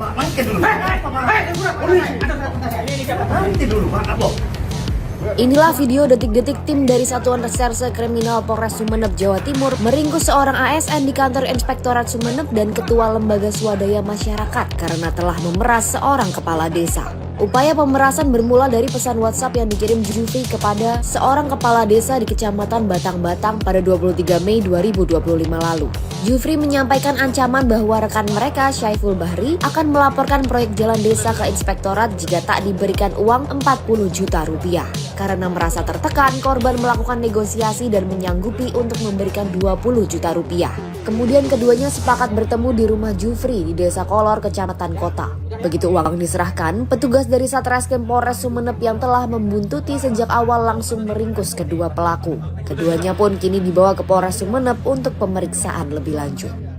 Pak, nanti dulu. Nanti dulu, Pak. Apa? Inilah video detik-detik tim dari Satuan Reserse Kriminal Polres Sumeneb, Jawa Timur meringkus seorang ASN di kantor Inspektorat Sumeneb dan Ketua Lembaga Swadaya Masyarakat karena telah memeras seorang kepala desa. Upaya pemerasan bermula dari pesan WhatsApp yang dikirim Jufri kepada seorang kepala desa di Kecamatan Batang-Batang pada 23 Mei 2025 lalu. Jufri menyampaikan ancaman bahwa rekan mereka, Syaiful Bahri, akan melaporkan proyek jalan desa ke inspektorat jika tak diberikan uang 40 juta rupiah. Karena merasa tertekan, korban melakukan negosiasi dan menyanggupi untuk memberikan 20 juta rupiah. Kemudian keduanya sepakat bertemu di rumah Jufri di Desa Kolor, Kecamatan Kota. Begitu uang diserahkan, petugas dari Satreskrim Polres Sumeneb yang telah membuntuti sejak awal langsung meringkus kedua pelaku. Keduanya pun kini dibawa ke Polres Sumeneb untuk pemeriksaan lebih lanjut.